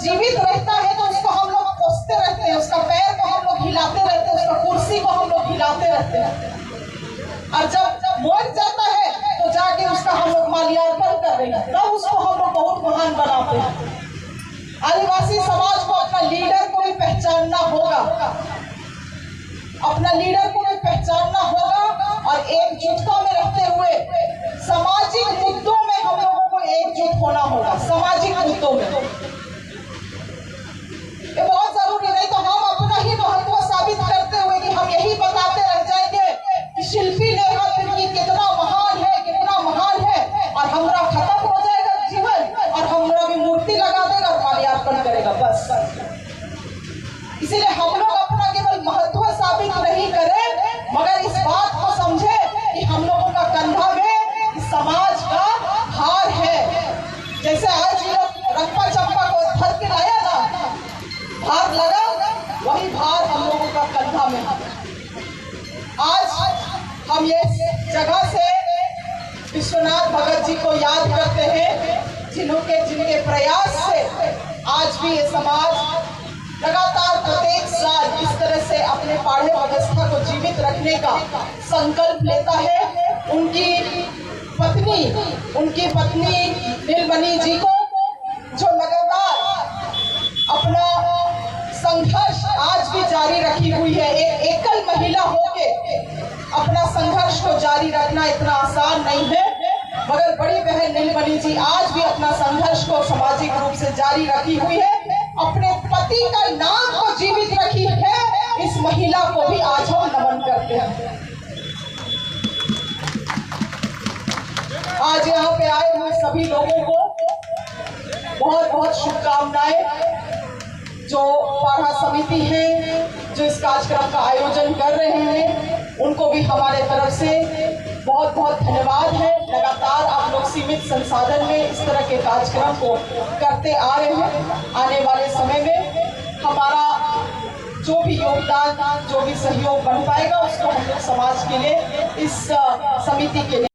जीवित रहता है तो उसको हम लोग कोसते रहते हैं, उसका पैर को हम लोग हिलाते रहते हैं, उसका कुर्सी को हम लोग हिलाते रहते हैं, और जब मर जाता है तो जाके उसका हम लोग माल्यार्पण कर रहे हैं, तब उसको हम लोग बहुत महान बनाते हैं। आदिवासी समाज को अपना लीडर को भी पहचानना होगा, अपना लीडर को भी पहचानना होगा और एकजुटता में रहते हुए सामाजिक मुद्दों में हम लोगों को एकजुट होना होगा। सामाजिक मुद्दों में ये बहुत जरूरी, नहीं तो हम अपना ही महत्व साबित करते हुए कि हम यही बताते रह जाएंगे कि शिल्पी नेहा तिर्की कितना महान है, कितना महान है, और हमारा खत्म हो जाएगा जीवन और हमारा भी मूर्ति लगा देगा और माल्यार्पण करेगा बस। इसीलिए हम लोग अपना केवल महत्व साबित नहीं करें, मगर इस बात को समझे कि हम लोगों का कंधा में इस समाज का भार है। जैसे आज ये लोग रंपा चंपा को धर के लाया ना, भार लगा, वही भार हम लोगों का कंधा में है। आज हम ये जगह से विश्वनाथ भगत जी को याद करते हैं, जिनके प्रयास से आज भी ये समाज लगातार प्रत्येक साल इस तरह से अपने पाढ़े व्यवस्था को जीवित रखने का संकल्प लेता है। उनकी पत्नी नीलमणि जी को जो लगातार अपना संघर्ष आज भी जारी रखी हुई है, एक एकल महिला होके अपना संघर्ष को जारी रखना इतना आसान नहीं है, मगर बड़ी बहन नीलमणि जी आज भी अपना संघर्ष को सामाजिक रूप से जारी रखी हुई है, अपने पति का नाम को जीवित रखी है। इस महिला को भी आज हम नमन करते हैं। आज यहाँ पे आए हुए सभी लोगों को बहुत बहुत शुभकामनाएं। जो पाढ़ा समिति है, जो इस कार्यक्रम का आयोजन कर रहे हैं, उनको भी हमारे तरफ से बहुत बहुत धन्यवाद है। लगातार आप लोग सीमित संसाधन में इस तरह के कार्यक्रम को करते आ रहे हैं। आने वाले समय में हमारा जो भी योगदान, जो भी सहयोग बन पाएगा, उसको हम लोग समाज के लिए, इस समिति के लिए